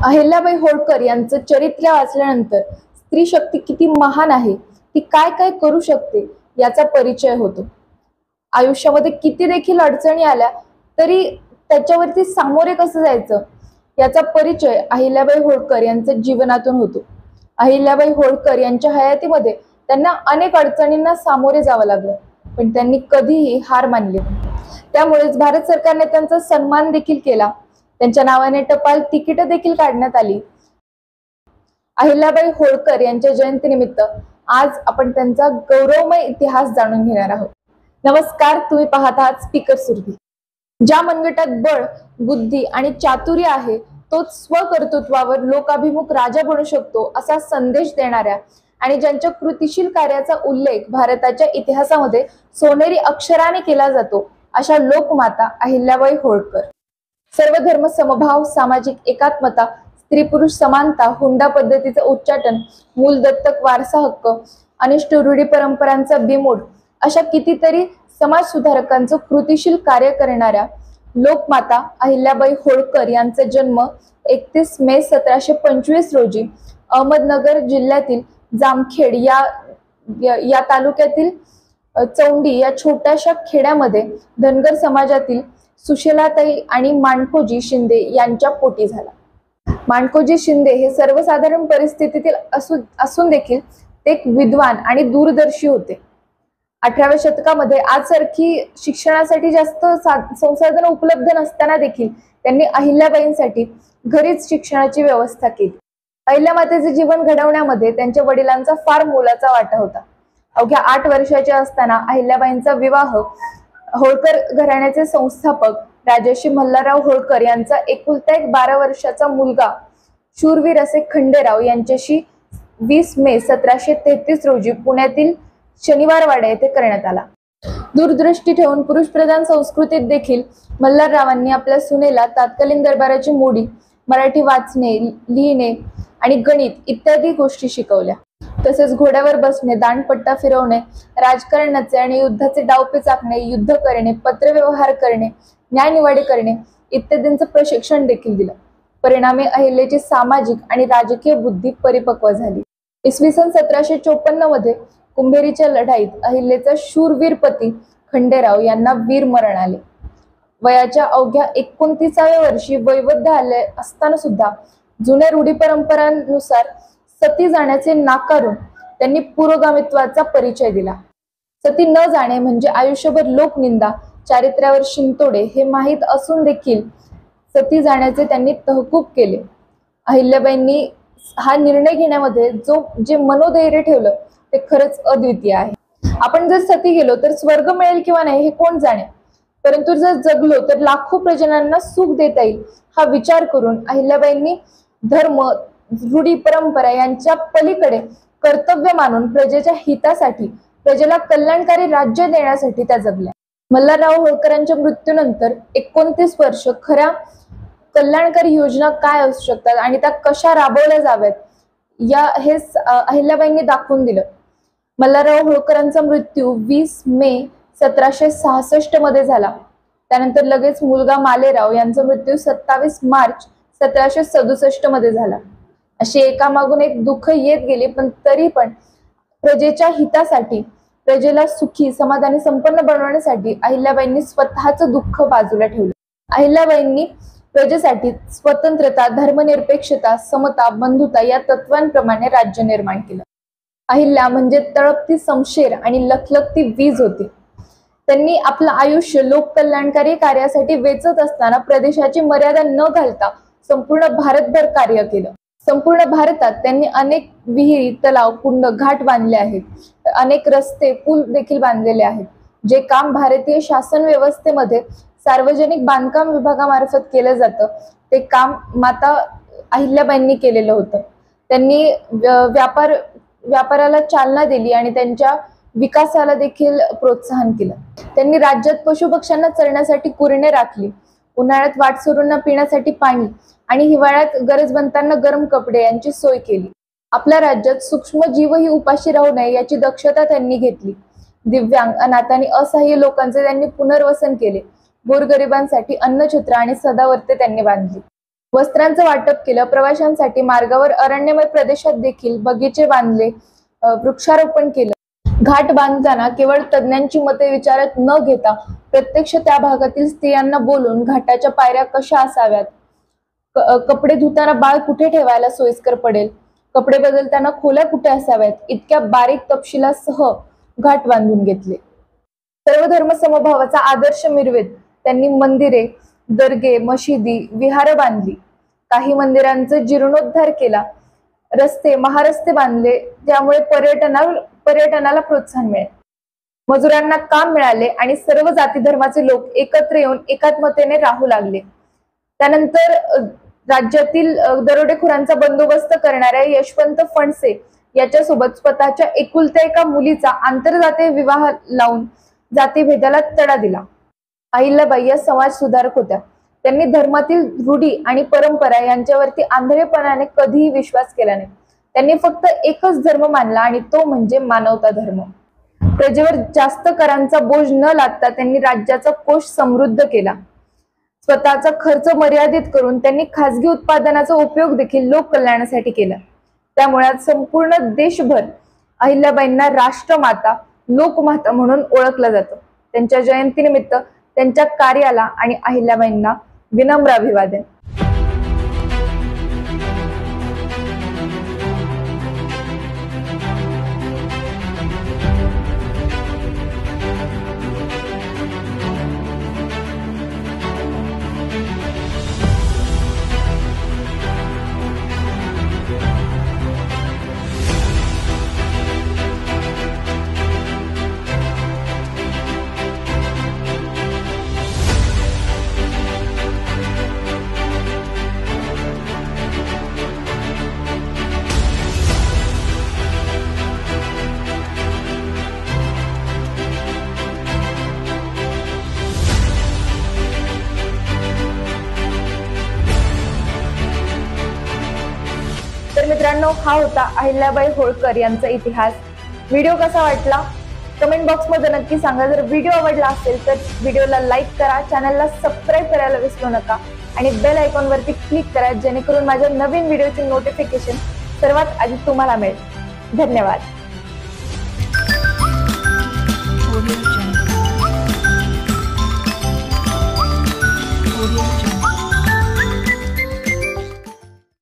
अहिल्याबाई होळकर यांचं चरित्र वाचल्यानंतर स्त्री शक्ती किती महान आहे, ती काय काय करू शकते याचा परिचय होतो। आयुष्यामध्ये किती देखील अडचणी आल्या तरी त्याच्यावरती सामोरे कसं जायचं याचा परिचय अहिल्याबाई होळकर यांच्या जीवनातून होतो। अहिल्याबाई होळकर यांच्या हयातीमध्ये त्यांना अनेक अडचणींना सामोरे जावं लागलं, पण त्यांनी कधीही हार मानली नाही। त्यामुळेच भारत सरकारने त्यांचा सन्मान देखील केला, त्यांच्या नावाने टपाल तिकीट देखील काढण्यात आली। अहिल्याबाई होळकर यांच्या जयंतीनिमित्त आज आपण त्यांचा गौरवमय इतिहास जाणून घेणार आहोत। नमस्कार, तुम्ही पाहत आहात स्पीकर सुरभी। ज्या मनगटात बळ, बुद्धी आणि चातुर्य आहे तोच स्वकर्तृत्वावर लोकाभिमुख राजा बनू शकतो असा संदेश देणाऱ्या आणि ज्यांच्या कृतिशील कार्याचा उल्लेख भारताच्या इतिहासामध्ये सोनेरी अक्षराने केला जातो अशा लोकमाता अहिल्याबाई होळकर। सर्व धर्म समभाव, सामाजिक एकात्मता, स्त्री पुरुष समानता, हुंडा पद्धतीचे उच्चाटन, मूल दत्तक वारसा हक्क, अनिष्ट रूढी परंपरांचा बिमोड अशा कितीतरी समाज सुधारकांचं कृतिशील कार्य करणाऱ्या लोकमाता अहिल्याबाई होळकर यांचा जन्म 31 मे 1725 रोजी अहमदनगर जिल्ह्यातील जामखेड या तालुक्यातील चौंडी या छोट्याशा खेड्यामध्ये धनगर समाजातील सुशीलाताई आणि माणकोजी शिंदे यांच्या पोटी झाला। माणकोजी शिंदे हे सर्वसाधारण परिस्थितीतील असून देखील ते एक विद्वान आणि दूरदर्शी होते। 18व्या शतकामध्ये आजसारखी शिक्षणासाठी जास्त संसाधन उपलब्ध नसताना देखील त्यांनी अहिल्याबाईंसाठी घरीच शिक्षणाची व्यवस्था केली। अहिल्यामातेचे जीवन घडवण्यामध्ये त्यांच्या वडिलांचा फार मोलाचा वाटा होता। अवघ्या 8 वर्षाच्या असताना अहिल्याबाईंचा विवाह होळकर घराण्याचे संस्थापक राजर्षी मल्हारराव होळकर यांचा एकुलता एक 12 वर्षाचा मुलगा शूरवीर असे खंडेराव यांच्याशी 20 मे 1733 रोजी पुण्यातील शनिवारवाडा येथे करण्यात आला। दूरदृष्टी ठेवून पुरुषप्रधान संस्कृतीत देखील मल्हाररावांनी आपल्या सुनेला तत्कालीन दरबाराची मोडी, मराठी वाचणे, लिहिणे आणि गणित इत्यादी गोष्टी शिकवल्या। तसेच घोड्यावर बसणे, दांडपट्टा फिरवणे, राजकारणाचे आणि युद्धाचे डावपेच आखणे, युद्ध करणे, पत्रव्यवहार करणे, न्यायनिवाडे करणे इत्यादींचं प्रशिक्षण देखील दिलं। परिणामी अहिल्याची सामाजिक आणि राजकीय बुद्धी परिपक्व झाली। इसवी सन 1754 मध्ये कुंभेरीच्या लढाईत अहिल्याचा शूरवीर पती खंडेराव यांना वीरमरण आले। वयाच्या अवघ्या 29व्या वर्षी वैवध्य आले असताना सुद्धा जुन्या रूढी परंपरांनुसार सती जाण्याचे नाकारून त्यांनी पुरोगामित्वाचा परिचय दिला। सती न जाणे म्हणजे आयुष्यभर लोकनिंदा, चारित्र्यावर शिंतोडे हे माहीत असून देखील सती जाण्याचे त्यांनी तहकूब केले। अहिल्याबाईंनी हा निर्णय घेण्यामध्ये जे मनोधैर्य ठेवलं ते खरंच अद्वितीय आहे। आपण जर सती गेलो तर स्वर्ग मिळेल किंवा नाही हे कोण जाणे, परंतु जर जगलो तर लाखो प्रजनांना सुख देता येईल हा विचार करून अहिल्याबाईंनी धर्म, रूढी परंपरा यांच्या पलीकडे कर्तव्य मानून प्रजेच्या हितासाठी, प्रजेला कल्याणकारी राज्य देण्यासाठी त्या जगल्या। मल्हारराव होळकरांच्या मृत्यूनंतर 29 वर्ष खऱ्या कल्याणकारी योजना काय असू शकतात आणि त्या कशा राबवल्या जाव्यात हे अहिल्याबाईंनी दाखवून दिलं। मल्हारराव होळकरांचा मृत्यू 20 मे 1766 मध्ये झाला। त्यानंतर लगेच मुलगा मालेराव यांचा मृत्यू 27 मार्च 1767 मध्ये झाला। अशी एकामागून एक दुःख येत गेली, पण तरी पण प्रजेच्या हितासाठी, प्रजेला सुखी, समाधानी, संपन्न बनवण्यासाठी अहिल्याबाईंनी स्वतःचं दुःख बाजूला ठेवलं। अहिल्याबाईंनी प्रजेसाठी स्वतंत्रता, धर्मनिरपेक्षता, समता, बंधुता या तत्वांप्रमाणे राज्य निर्माण केलं। अहिल्या म्हणजे तळपती शमशेर आणि लखलखती वीज होती। त्यांनी आपलं आयुष्य लोककल्याणकारी कार्यासाठी वेचत असताना प्रदेशाची मर्यादा न घालता संपूर्ण भारतभर कार्य केलं। संपूर्ण भारतात त्यांनी अनेक विहिरी, तलाव, कुंड, घाट बांधले आहेत, अनेक रस्ते, पूल देखील बांधलेले आहेत। जे काम भारतीय शासन व्यवस्थेमध्ये सार्वजनिक बांधकाम विभागामार्फत केलं जातं ते काम माता अहिल्याबाईंनी केलेलं होतं। त्यांनी व्यापाराला चालना दिली आणि त्यांच्या विकासाला देखील प्रोत्साहन केलं। त्यांनी राज्यात पशुपक्ष्यांना चरण्यासाठी कुरणे राखली, उन्हाळ्यात वाटसरूंना पिण्यासाठी पाणी आणि हिवाळ्यात गरजवंतांना गरम कपडे यांची सोय केली। आपल्या राज्यात सूक्ष्म जीवही उपाशी राहू नये याची दक्षता त्यांनी घेतली। दिव्यांग, अनाथ आणि असहाय्य लोकांचे त्यांनी पुनर्वसन केले। गोरगरिबांसाठी अन्नछत्र आणि सदावर्ते त्यांनी बांधली। वस्त्रांचं वाटप केलं, प्रवाशांसाठी मार्गावर अरण्यमय प्रदेशात देखील बगीचे बांधले, वृक्षारोपण केलं. घाट बांधताना केवळ तज्ञांची मते विचारात न घेता प्रत्यक्ष त्या भागातील स्त्रियांना बोलून घाटाच्या पायऱ्या कशा असाव्यात, कपडे धुताना बाळ कुठे ठेवायला सोयीस्कर पडेल, कपडे बदलताना खोल्या कुठे असाव्यात, इतक्या बारीक तपशिलासह घाट बांधून घेतले. सर्व धर्म समभावाचा आदर्श मिरवेत त्यांनी मंदिरे, दर्गे, मशिदी, विहार बांधली. काही मंदिरांचा जीर्णोद्धार केला. रस्ते, महारस्ते बांधले, ज्यामुळे पर्यटनाला प्रोत्साहन मिळेल. मजुरांना काम मिळाले आणि सर्व जाती धर्माचे लोक एकत्र येऊन एकात्मतेने राहू लागले. त्यानंतर राज्यातील दरोडेखोरांचा बंदोबस्त करणाऱ्या यशवंत फणसे याच्यासोबत स्वतःच्या एकुलत्या एका मुलीचा आंतरजातीय विवाह लावून जातीभेदाला तडा दिला. अहिल्याबाई या समाज सुधारक होत्या. त्यांनी धर्मातील रूढी आणि परंपरा यांच्यावरती आंधळेपणाने कधीही विश्वास केला नाही. त्यांनी फक्त एकच धर्म मानला आणि तो म्हणजे मानवता धर्म. प्रजेवर जास्त करांचा बोज न लादता त्यांनी राज्याचा कोश समृद्ध केला. स्वतःचा खर्च मर्यादित करून त्यांनी खासगी उत्पादनाचा उपयोग देखील लोक कल्याणासाठी केला. त्यामुळे संपूर्ण देशभर अहिल्याबाईंना राष्ट्रमाता, लोकमाता म्हणून ओळखलं जातं. त्यांच्या जयंतीनिमित्त त्यांच्या कार्याला आणि अहिल्याबाईंना विनम्र अभिवादन. तर मित्रांनो, हा होता अहिल्याबाई होळकर यांचा इतिहास. व्हिडिओ कसा वाटला कमेंट बॉक्स मध्ये नक्की सांगा. जर व्हिडिओ आवडला असेल तर व्हिडिओला लाईक करा, चॅनलला सबस्क्राईब करायला विसरू नका आणि बेल आयकॉन वरती क्लिक करा, जेणेकरून माझ्या नवीन व्हिडिओचे नोटिफिकेशन सर्वात आधी तुम्हाला मिळेल. धन्यवाद.